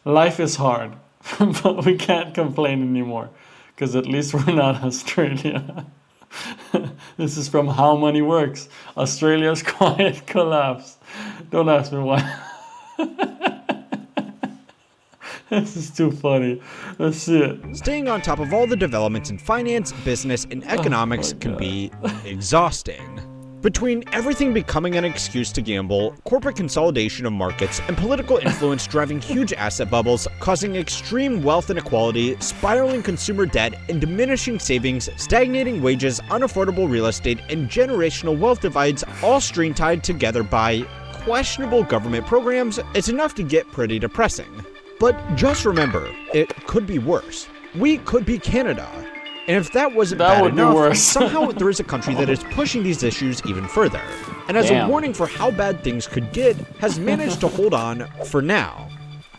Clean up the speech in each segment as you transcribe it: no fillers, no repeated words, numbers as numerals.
Life is hard, but we can't complain anymore because at least we're not Australia. This is from How Money Works. Australia's quiet collapse. Don't ask me why. This is too funny. Let's see it. Staying on top of all the developments in finance, business, and economics can be exhausting. Between everything becoming an excuse to gamble, corporate consolidation of markets, and political influence driving huge asset bubbles, causing extreme wealth inequality, spiraling consumer debt, and diminishing savings, stagnating wages, unaffordable real estate, and generational wealth divides, all string tied together by questionable government programs, it's enough to get pretty depressing. But just remember, it could be worse. We could be Canada. And if that wasn't bad enough, somehow there is a country that is pushing these issues even further. And as a warning for how bad things could get, has managed to hold on for now.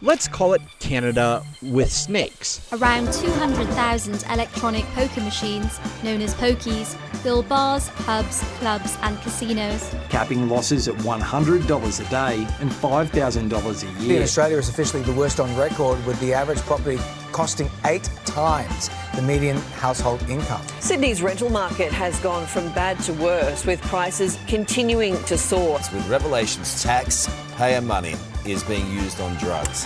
Let's call it Canada with snakes. Around 200,000 electronic poker machines, known as pokies, fill bars, pubs, clubs and casinos. Capping losses at $100 a day and $5,000 a year. Australia is officially the worst on record, with the average property costing 8 times the median household income. Sydney's rental market has gone from bad to worse, with prices continuing to soar. With revelations, taxpayer money is being used on drugs.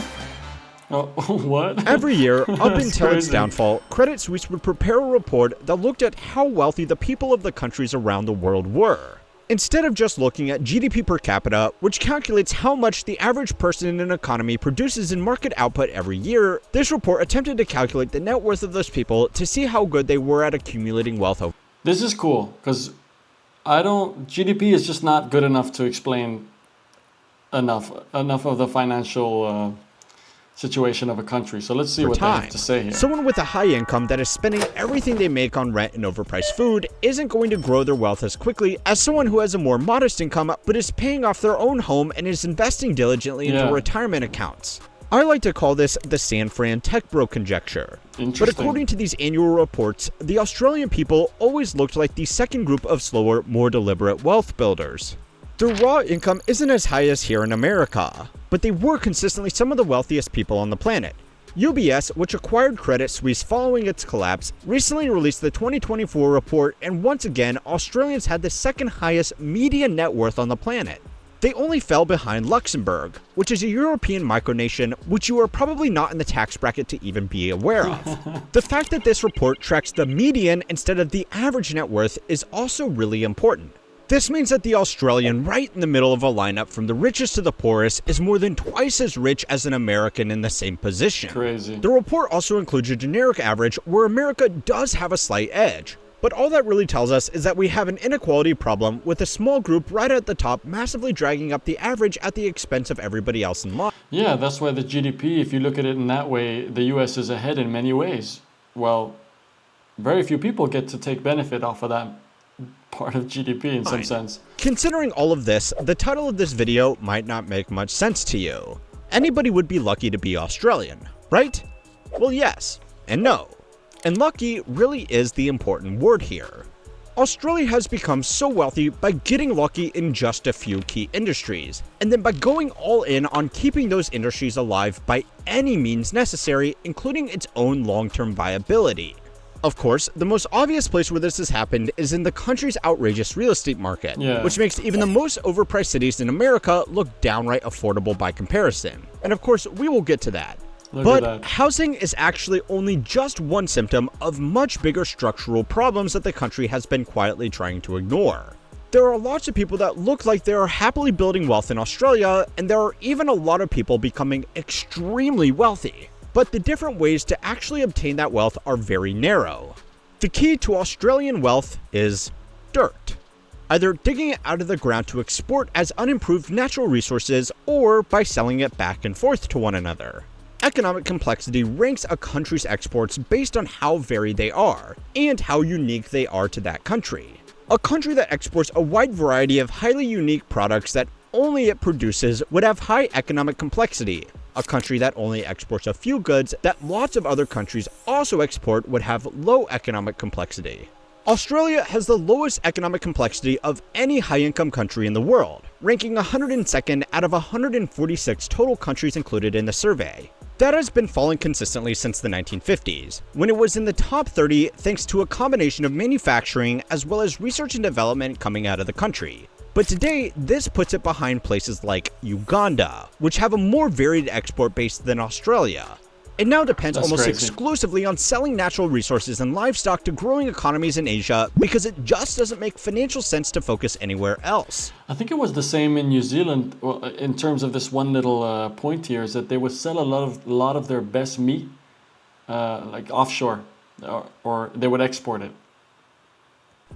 Oh, what? Every year, up until its downfall, Credit Suisse would prepare a report that looked at how wealthy the people of the countries around the world were. Instead of just looking at GDP per capita, which calculates how much the average person in an economy produces in market output every year, this report attempted to calculate the net worth of those people to see how good they were at accumulating wealth. This is cool, because GDP is just not good enough to explain enough of the financial situation of a country. So let's see what they have to say here. Someone with a high income that is spending everything they make on rent and overpriced food isn't going to grow their wealth as quickly as someone who has a more modest income but is paying off their own home and is investing diligently into retirement accounts. I like to call this the San Fran tech bro conjecture. But according to these annual reports, the Australian people always looked like the second group of slower, more deliberate wealth builders. Their raw income isn't as high as here in America, but they were consistently some of the wealthiest people on the planet. UBS, which acquired Credit Suisse following its collapse, recently released the 2024 report, and once again, Australians had the second highest median net worth on the planet. They only fell behind Luxembourg, which is a European micronation which you are probably not in the tax bracket to even be aware of. The fact that this report tracks the median instead of the average net worth is also really important. This means that the Australian right in the middle of a lineup from the richest to the poorest is more than twice as rich as an American in the same position. Crazy. The report also includes a generic average where America does have a slight edge. But all that really tells us is that we have an inequality problem with a small group right at the top massively dragging up the average at the expense of everybody else in line. Yeah, that's why the GDP, if you look at it in that way, the US is ahead in many ways. Well, very few people get to take benefit off of that part of GDP in some sense. Considering all of this, the title of this video might not make much sense to you. Anybody would be lucky to be Australian, right? Well, yes and no. And lucky really is the important word here. Australia has become so wealthy by getting lucky in just a few key industries, and then by going all in on keeping those industries alive by any means necessary, including its own long-term viability. Of course, the most obvious place where this has happened is in the country's outrageous real estate market, which makes even the most overpriced cities in America look downright affordable by comparison. And of course, we will get to that. But housing is actually only just one symptom of much bigger structural problems that the country has been quietly trying to ignore. There are lots of people that look like they are happily building wealth in Australia, and there are even a lot of people becoming extremely wealthy. But the different ways to actually obtain that wealth are very narrow. The key to Australian wealth is dirt. Either digging it out of the ground to export as unimproved natural resources, or by selling it back and forth to one another. Economic complexity ranks a country's exports based on how varied they are, and how unique they are to that country. A country that exports a wide variety of highly unique products that only it produces would have high economic complexity. A country that only exports a few goods that lots of other countries also export would have low economic complexity. Australia has the lowest economic complexity of any high-income country in the world, ranking 102nd out of 146 total countries included in the survey. That has been falling consistently since the 1950s, when it was in the top 30 thanks to a combination of manufacturing as well as research and development coming out of the country. But today, this puts it behind places like Uganda, which have a more varied export base than Australia. It now depends almost exclusively on selling natural resources and livestock to growing economies in Asia because it just doesn't make financial sense to focus anywhere else. I think it was the same in New Zealand. Well, in terms of this one little point here, is that they would sell a lot of their best meat, like offshore, or they would export it.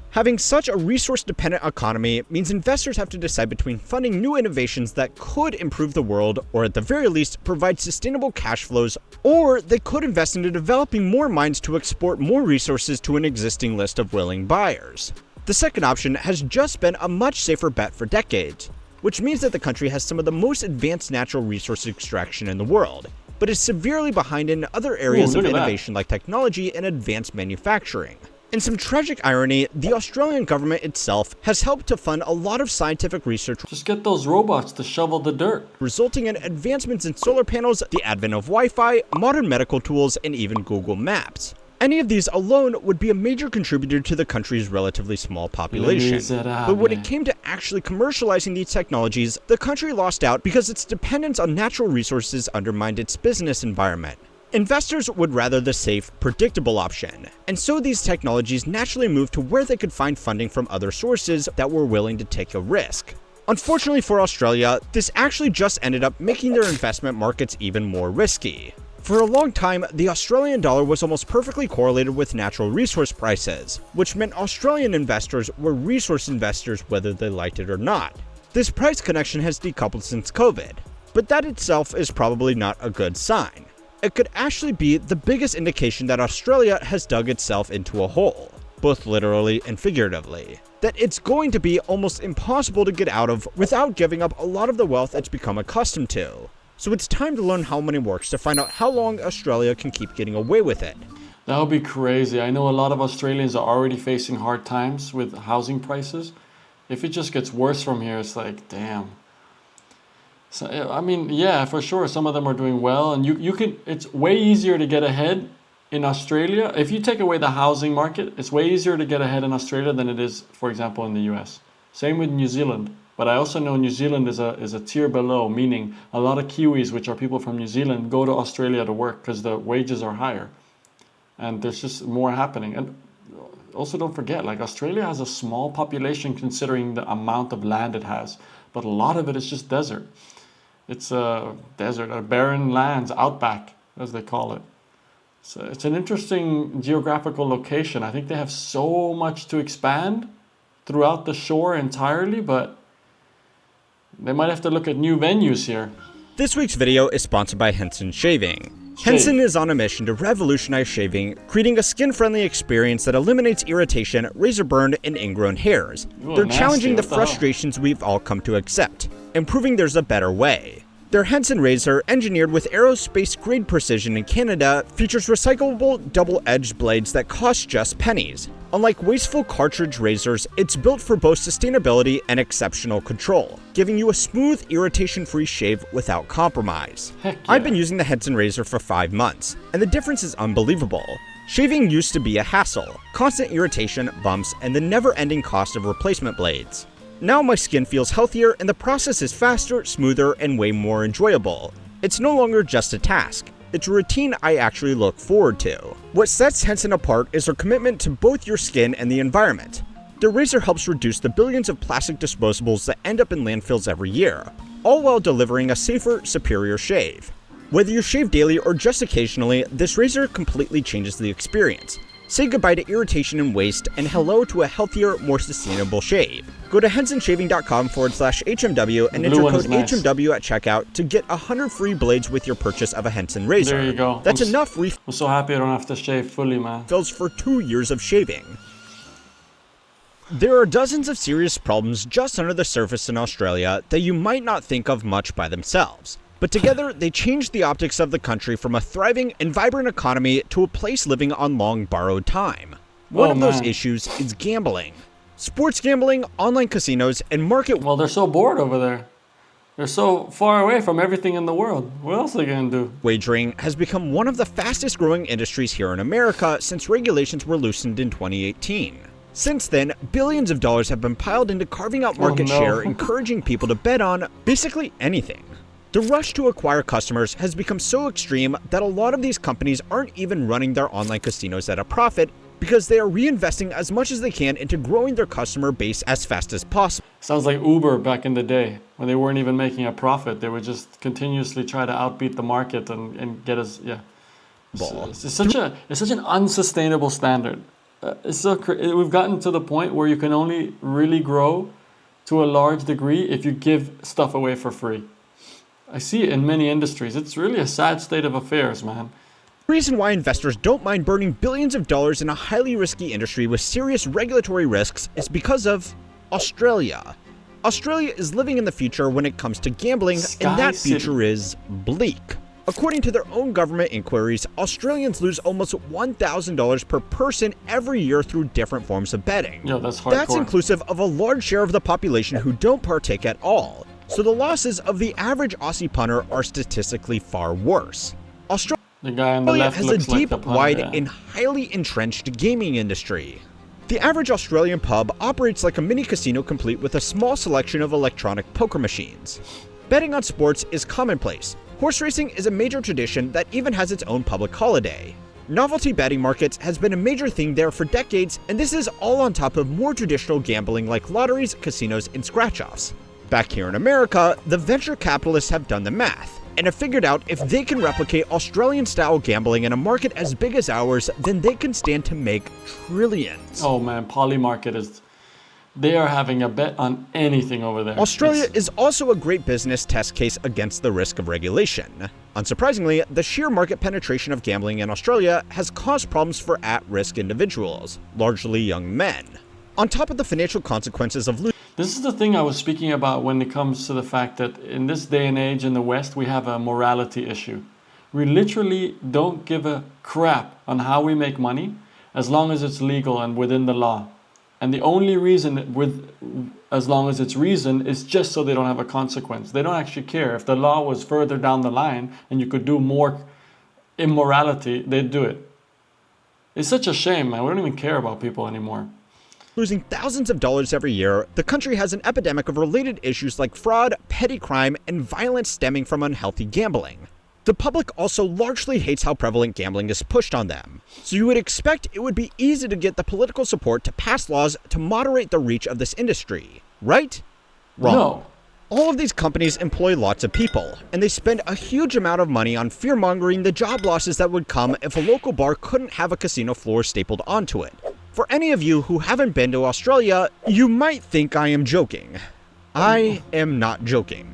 Having such a resource-dependent economy means investors have to decide between funding new innovations that could improve the world, or at the very least, provide sustainable cash flows, or they could invest into developing more mines to export more resources to an existing list of willing buyers. The second option has just been a much safer bet for decades, which means that the country has some of the most advanced natural resource extraction in the world, but is severely behind in other areas of innovation like technology and advanced manufacturing. In some tragic irony, the Australian government itself has helped to fund a lot of scientific research. Just get those robots to shovel the dirt. Resulting in advancements in solar panels, the advent of Wi-Fi, modern medical tools, and even Google Maps. Any of these alone would be a major contributor to the country's relatively small population. But when it came to actually commercializing these technologies, the country lost out because its dependence on natural resources undermined its business environment. Investors would rather the safe, predictable option, and so these technologies naturally moved to where they could find funding from other sources that were willing to take a risk. Unfortunately for Australia, this actually just ended up making their investment markets even more risky. For a long time, the Australian dollar was almost perfectly correlated with natural resource prices, which meant Australian investors were resource investors whether they liked it or not. This price connection has decoupled since COVID, but that itself is probably not a good sign. It could actually be the biggest indication that Australia has dug itself into a hole, both literally and figuratively, that it's going to be almost impossible to get out of without giving up a lot of the wealth it's become accustomed to. So it's time to learn how money works to find out how long Australia can keep getting away with it. That would be crazy. I know a lot of Australians are already facing hard times with housing prices. If it just gets worse from here, it's like, damn. So, I mean, yeah, for sure, some of them are doing well, and you can. It's way easier to get ahead in Australia. If you take away the housing market, it's way easier to get ahead in Australia than it is, for example, in the US. Same with New Zealand. But I also know New Zealand is a tier below, meaning a lot of Kiwis, which are people from New Zealand, go to Australia to work because the wages are higher. And there's just more happening. And also don't forget, like Australia has a small population considering the amount of land it has. But a lot of it is just desert. It's a desert, a barren lands, outback, as they call it. So it's an interesting geographical location. I think they have so much to expand throughout the shore entirely, but they might have to look at new venues here. This week's video is sponsored by Henson Shaving. Henson is on a mission to revolutionize shaving, creating a skin-friendly experience that eliminates irritation, razor burn, and ingrown hairs. They're challenging the frustrations we've all come to accept, and proving there's a better way. Their Henson razor, engineered with aerospace-grade precision in Canada, features recyclable double-edged blades that cost just pennies. Unlike wasteful cartridge razors, it's built for both sustainability and exceptional control, giving you a smooth, irritation-free shave without compromise. Heck yeah. I've been using the Henson razor for 5 months, and the difference is unbelievable. Shaving used to be a hassle, constant irritation, bumps, and the never-ending cost of replacement blades. Now my skin feels healthier and the process is faster, smoother, and way more enjoyable. It's no longer just a task. It's a routine I actually look forward to. What sets Henson apart is their commitment to both your skin and the environment. Their razor helps reduce the billions of plastic disposables that end up in landfills every year, all while delivering a safer, superior shave. Whether you shave daily or just occasionally, this razor completely changes the experience. Say goodbye to irritation and waste, and hello to a healthier, more sustainable shave. Go to hensonshaving.com/HMW and enter code HMW at checkout to get 100 free blades with your purchase of a Henson razor. There you go. That's enough I'm so happy I don't have to shave fully, man. Refills for 2 years of shaving. There are dozens of serious problems just under the surface in Australia that you might not think of much by themselves. But together, they changed the optics of the country from a thriving and vibrant economy to a place living on long borrowed time. One of those issues is gambling. Sports gambling, online casinos, and market... Well, they're so bored over there. They're so far away from everything in the world. What else are they going to do? Wagering has become one of the fastest growing industries here in America since regulations were loosened in 2018. Since then, billions of dollars have been piled into carving out market share, encouraging people to bet on basically anything. The rush to acquire customers has become so extreme that a lot of these companies aren't even running their online casinos at a profit because they are reinvesting as much as they can into growing their customer base as fast as possible. Sounds like Uber back in the day when they weren't even making a profit. They would just continuously try to outbeat the market and get us, yeah. It's such an unsustainable standard. We've gotten to the point where you can only really grow to a large degree if you give stuff away for free. I see it in many industries. It's really a sad state of affairs, man. The reason why investors don't mind burning billions of dollars in a highly risky industry with serious regulatory risks is because of Australia. Australia is living in the future when it comes to gambling, and that future is bleak. According to their own government inquiries, Australians lose almost $1,000 per person every year through different forms of betting. Yo, that's hardcore. That's inclusive of a large share of the population who don't partake at all. So the losses of the average Aussie punter are statistically far worse. The guy on the left has a looks deep, like the punter, wide, yeah. and highly entrenched gaming industry. The average Australian pub operates like a mini casino complete with a small selection of electronic poker machines. Betting on sports is commonplace. Horse racing is a major tradition that even has its own public holiday. Novelty betting markets has been a major thing there for decades, and this is all on top of more traditional gambling like lotteries, casinos, and scratch-offs. Back here in America, the venture capitalists have done the math and have figured out if they can replicate Australian-style gambling in a market as big as ours, then they can stand to make trillions. Oh man, Polymarket they are having a bet on anything over there. Australia is also a great business test case against the risk of regulation. Unsurprisingly, the sheer market penetration of gambling in Australia has caused problems for at-risk individuals, largely young men. On top of the financial consequences of losing. This is the thing I was speaking about when it comes to the fact that in this day and age in the West, we have a morality issue. We literally don't give a crap on how we make money as long as it's legal and within the law. And the only reason as long as it's reason is just so they don't have a consequence. They don't actually care. If the law was further down the line and you could do more immorality, they'd do it. It's such a shame, man. We don't even care about people anymore. Losing thousands of dollars every year, the country has an epidemic of related issues like fraud, petty crime, and violence stemming from unhealthy gambling. The public also largely hates how prevalent gambling is pushed on them, so you would expect it would be easy to get the political support to pass laws to moderate the reach of this industry, right? Wrong. No. All of these companies employ lots of people, and they spend a huge amount of money on fear-mongering the job losses that would come if a local bar couldn't have a casino floor stapled onto it. For any of you who haven't been to Australia, you might think I am joking. I am not joking.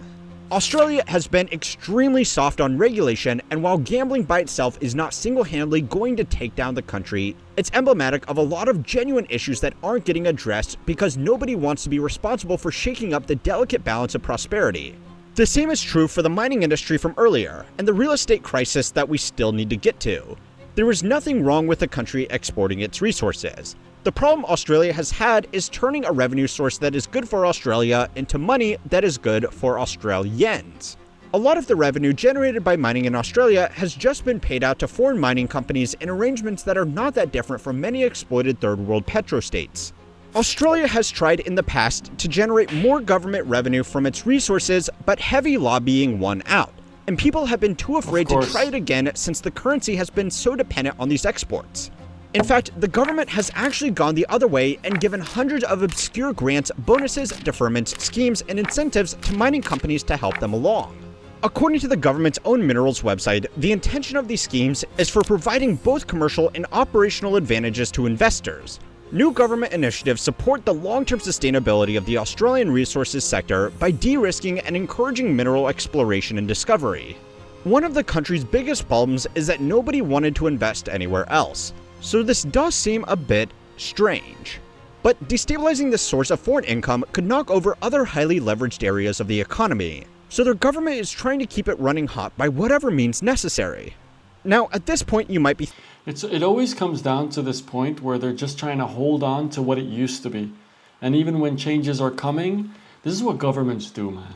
Australia has been extremely soft on regulation, and while gambling by itself is not single-handedly going to take down the country, it's emblematic of a lot of genuine issues that aren't getting addressed because nobody wants to be responsible for shaking up the delicate balance of prosperity. The same is true for the mining industry from earlier, and the real estate crisis that we still need to get to. There is nothing wrong with the country exporting its resources. The problem Australia has had is turning a revenue source that is good for Australia into money that is good for Australians. A lot of the revenue generated by mining in Australia has just been paid out to foreign mining companies in arrangements that are not that different from many exploited third world petrostates. Australia has tried in the past to generate more government revenue from its resources, but heavy lobbying won out. And people have been too afraid to try it again since the currency has been so dependent on these exports. In fact, the government has actually gone the other way and given hundreds of obscure grants, bonuses, deferments, schemes, and incentives to mining companies to help them along. According to the government's own minerals website, the intention of these schemes is for providing both commercial and operational advantages to investors. New government initiatives support the long-term sustainability of the Australian resources sector by de-risking and encouraging mineral exploration and discovery. One of the country's biggest problems is that nobody wanted to invest anywhere else, so this does seem a bit strange. But destabilizing this source of foreign income could knock over other highly leveraged areas of the economy, so their government is trying to keep it running hot by whatever means necessary. Now, at this point, you might be It always comes down to this point where they're just trying to hold on to what it used to be. And even when changes are coming, this is what governments do, man.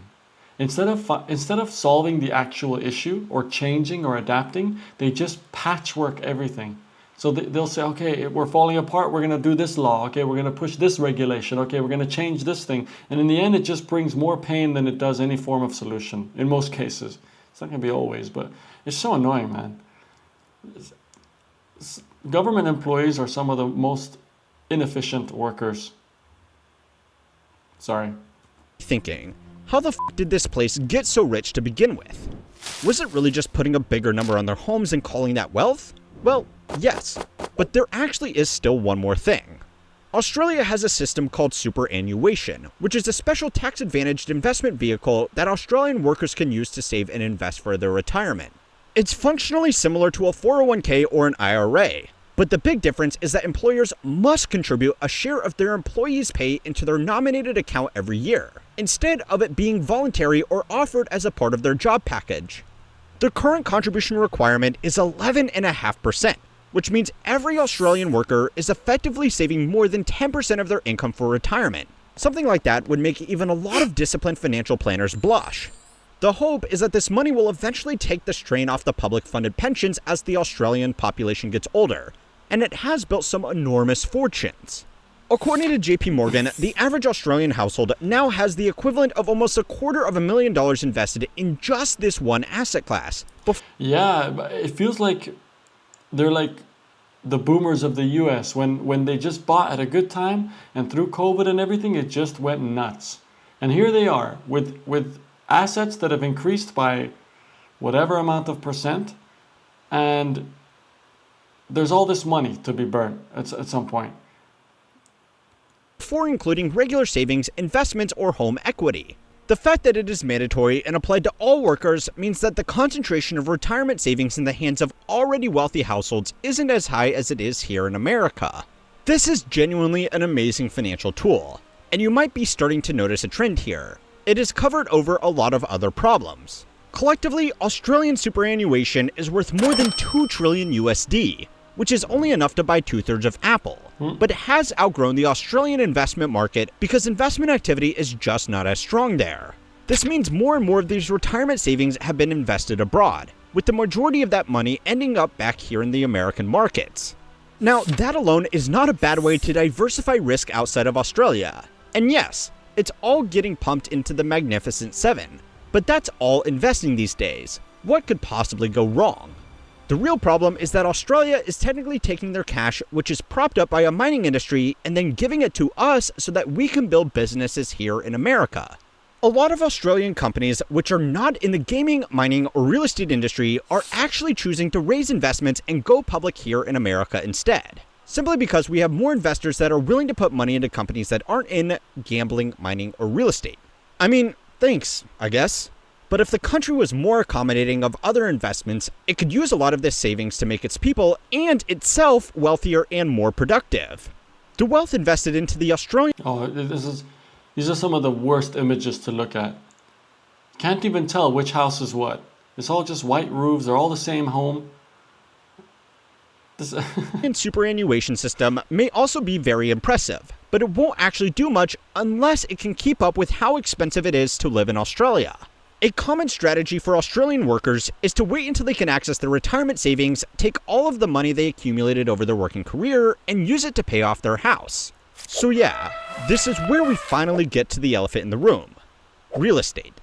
instead of solving the actual issue or changing or adapting, they just patchwork everything. So they'll say, okay, we're falling apart, we're going to do this law, okay, we're going to push this regulation, okay, we're going to change this thing. And in the end, it just brings more pain than it does any form of solution, in most cases. It's not going to be always, but it's so annoying, man. Government employees are some of the most inefficient workers. Sorry. Thinking, how the f did this place get so rich to begin with? Was it really just putting a bigger number on their homes and calling that wealth? Well, yes, but there actually is still one more thing. Australia has a system called superannuation, which is a special tax-advantaged investment vehicle that Australian workers can use to save and invest for their retirement. It's functionally similar to a 401k or an IRA, but the big difference is that employers must contribute a share of their employees' pay into their nominated account every year, instead of it being voluntary or offered as a part of their job package. The current contribution requirement is 11.5%, which means every Australian worker is effectively saving more than 10% of their income for retirement. Something like that would make even a lot of disciplined financial planners blush. The hope is that this money will eventually take the strain off the public-funded pensions as the Australian population gets older, and it has built some enormous fortunes. According to JP Morgan, the average Australian household now has the equivalent of almost $250,000 invested in just this one asset class. Yeah, but it feels like they're like the boomers of the US when they just bought at a good time, and through COVID and everything, it just went nuts. And here they are with assets that have increased by whatever amount of percent, and there's all this money to be burnt at some point. Before including regular savings, investments, or home equity. The fact that it is mandatory and applied to all workers means that the concentration of retirement savings in the hands of already wealthy households isn't as high as it is here in America. This is genuinely an amazing financial tool, and you might be starting to notice a trend here. It has covered over a lot of other problems. Collectively, Australian superannuation is worth more than 2 trillion USD, which is only enough to buy 2/3 of Apple, but it has outgrown the Australian investment market because investment activity is just not as strong there. This means more and more of these retirement savings have been invested abroad, with the majority of that money ending up back here in the American markets. Now, that alone is not a bad way to diversify risk outside of Australia. And yes, it's all getting pumped into the Magnificent Seven, but that's all investing these days. What could possibly go wrong? The real problem is that Australia is technically taking their cash, which is propped up by a mining industry, and then giving it to us so that we can build businesses here in America. A lot of Australian companies, which are not in the gaming, mining, or real estate industry, are actually choosing to raise investments and go public here in America instead, simply because we have more investors that are willing to put money into companies that aren't in gambling, mining, or real estate. I mean, thanks, I guess. But if the country was more accommodating of other investments, it could use a lot of this savings to make its people and itself wealthier and more productive. The wealth invested into the Australian... Oh, these are some of the worst images to look at. Can't even tell which house is what. It's all just white roofs, they're all the same home. superannuation system may also be very impressive, but it won't actually do much unless it can keep up with how expensive it is to live in Australia. A common strategy for Australian workers is to wait until they can access their retirement savings, take all of the money they accumulated over their working career, and use it to pay off their house. So yeah, this is where we finally get to the elephant in the room. Real estate.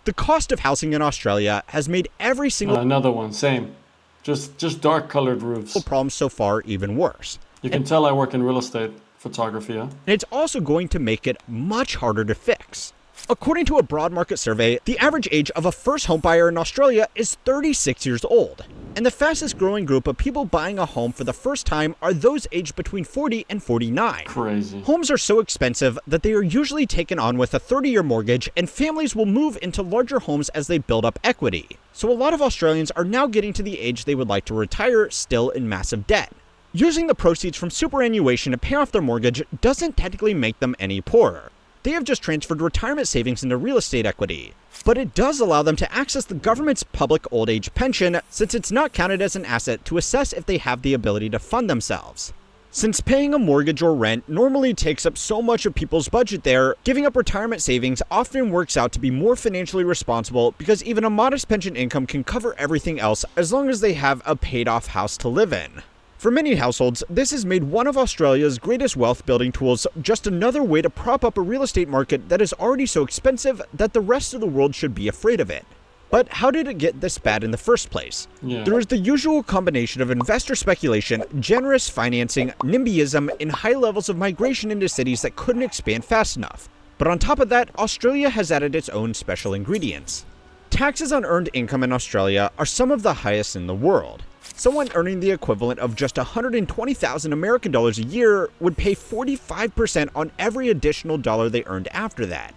The cost of housing in Australia has made every single another one, same. Just dark colored roofs. Problem so far even worse. You can tell I work in real estate photography, huh? And it's also going to make it much harder to fix. According to a broad market survey, the average age of a first home buyer in Australia is 36 years old. And the fastest growing group of people buying a home for the first time are those aged between 40 and 49. Crazy. Homes are so expensive that they are usually taken on with a 30-year mortgage, and families will move into larger homes as they build up equity. So a lot of Australians are now getting to the age they would like to retire still in massive debt. Using the proceeds from superannuation to pay off their mortgage doesn't technically make them any poorer. They have just transferred retirement savings into real estate equity, but it does allow them to access the government's public old age pension since it's not counted as an asset to assess if they have the ability to fund themselves. Since paying a mortgage or rent normally takes up so much of people's budget there, giving up retirement savings often works out to be more financially responsible because even a modest pension income can cover everything else as long as they have a paid-off house to live in. For many households, this has made one of Australia's greatest wealth-building tools just another way to prop up a real estate market that is already so expensive that the rest of the world should be afraid of it. But how did it get this bad in the first place? Yeah. There is the usual combination of investor speculation, generous financing, NIMBYism, and high levels of migration into cities that couldn't expand fast enough. But on top of that, Australia has added its own special ingredients. Taxes on earned income in Australia are some of the highest in the world. Someone earning the equivalent of just 120,000 American dollars a year would pay 45% on every additional dollar they earned after that.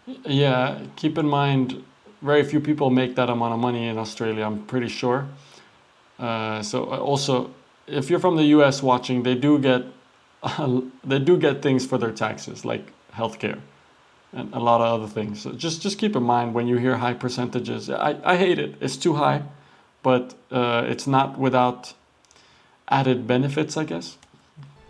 Yeah, keep in mind, very few people make that amount of money in Australia, I'm pretty sure. So also, if you're from the US watching, they do get things for their taxes, like healthcare and a lot of other things. So just keep in mind when you hear high percentages. I hate it. It's too high, but it's not without added benefits, I guess.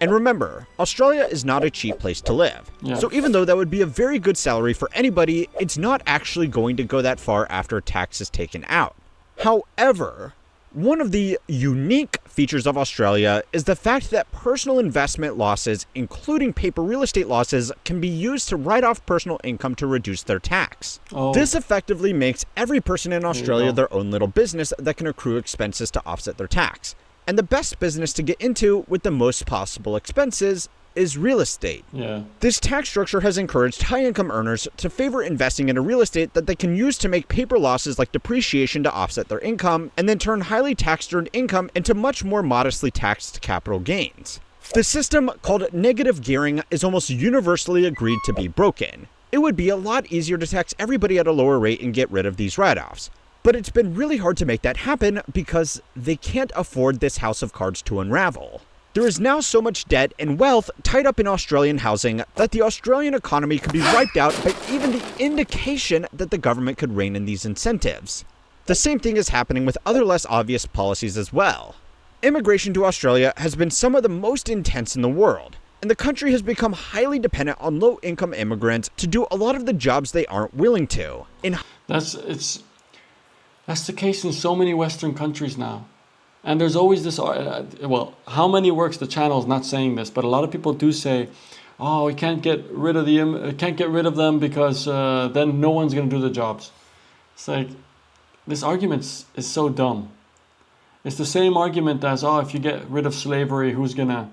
And remember, Australia is not a cheap place to live. Yeah. So even though that would be a very good salary for anybody, it's not actually going to go that far after tax is taken out. However, one of the unique features of Australia is the fact that personal investment losses, including paper real estate losses, can be used to write off personal income to reduce their tax. Oh. This effectively makes every person in Australia go. their own little business that can accrue expenses to offset their tax. And the best business to get into with the most possible expenses is real estate. Yeah. This tax structure has encouraged high-income earners to favor investing in a real estate that they can use to make paper losses like depreciation to offset their income, and then turn highly taxed earned income into much more modestly taxed capital gains. The system, called negative gearing, is almost universally agreed to be broken. It would be a lot easier to tax everybody at a lower rate and get rid of these write-offs. But it's been really hard to make that happen because they can't afford this house of cards to unravel. There is now so much debt and wealth tied up in Australian housing that the Australian economy could be wiped out by even the indication that the government could rein in these incentives. The same thing is happening with other less obvious policies as well. Immigration to Australia has been some of the most intense in the world, and the country has become highly dependent on low-income immigrants to do a lot of the jobs they aren't willing to. That's the case in so many Western countries now. And there's always this, how many works the channel is not saying this, but a lot of people do say, oh, we can't get rid of them because then no one's going to do the jobs. It's like, this argument is so dumb. It's the same argument as, oh, if you get rid of slavery, who's going to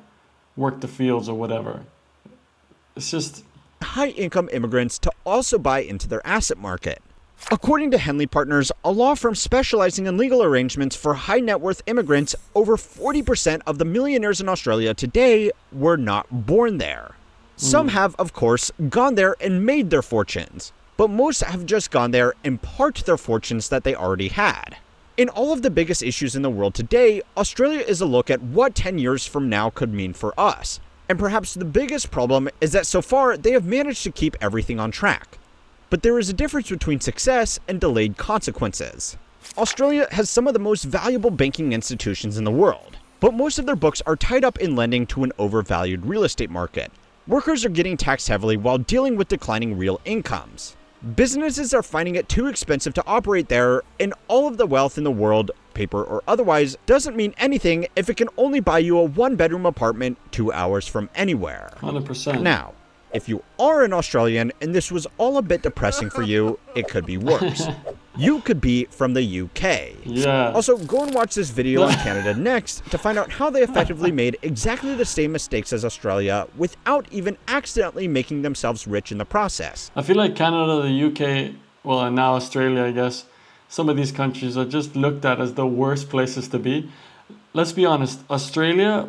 work the fields or whatever. It's just high-income immigrants to also buy into their asset market. According to Henley Partners, a law firm specializing in legal arrangements for high-net-worth immigrants, over 40% of the millionaires in Australia today were not born there. Some have, of course, gone there and made their fortunes, but most have just gone there and parked their fortunes that they already had. In all of the biggest issues in the world today, Australia is a look at what 10 years from now could mean for us. And perhaps the biggest problem is that so far they have managed to keep everything on track. But there is a difference between success and delayed consequences. Australia has some of the most valuable banking institutions in the world, but most of their books are tied up in lending to an overvalued real estate market. Workers are getting taxed heavily while dealing with declining real incomes. Businesses are finding it too expensive to operate there, and all of the wealth in the world, paper or otherwise, doesn't mean anything if it can only buy you a one-bedroom apartment 2 hours from anywhere. 100%. Now, if you are an Australian and this was all a bit depressing for you, it could be worse. You could be from the UK. Yeah. Also, go and watch this video on Canada next to find out how they effectively made exactly the same mistakes as Australia without even accidentally making themselves rich in the process. I feel like Canada, the UK, well, and now Australia, I guess, some of these countries are just looked at as the worst places to be. Let's be honest, Australia,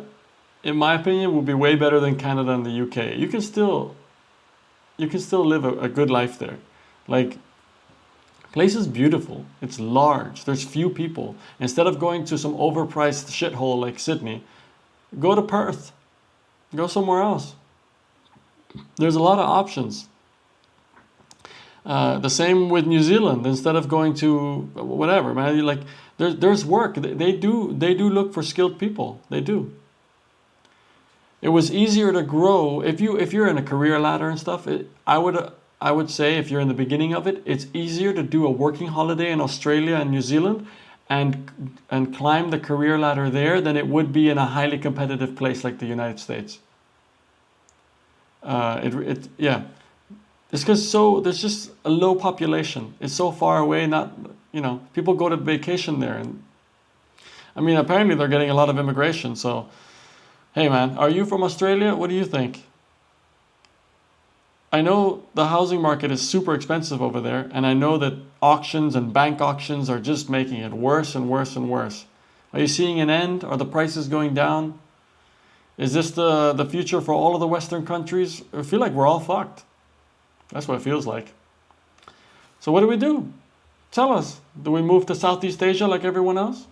in my opinion, will be way better than Canada and the UK. You can still live a good life there. Like, place is beautiful. It's large. There's few people. Instead of going to some overpriced shithole like Sydney, go to Perth. Go somewhere else. There's a lot of options. The same with New Zealand. Instead of going to whatever, man, like there's work. They do look for skilled people. They do. It was easier to grow if you're in a career ladder and stuff. I would say if you're in the beginning of it, it's easier to do a working holiday in Australia and New Zealand and climb the career ladder there than it would be in a highly competitive place like the United States. Yeah, it's because there's just a low population. It's so far away. Not people go to vacation there, and I mean apparently they're getting a lot of immigration. So, hey man, are you from Australia? What do you think? I know the housing market is super expensive over there, and I know that auctions and bank auctions are just making it worse and worse and worse. Are you seeing an end? Are the prices going down? Is this the future for all of the Western countries? I feel like we're all fucked. That's what it feels like. So what do we do? Tell us. Do we move to Southeast Asia like everyone else?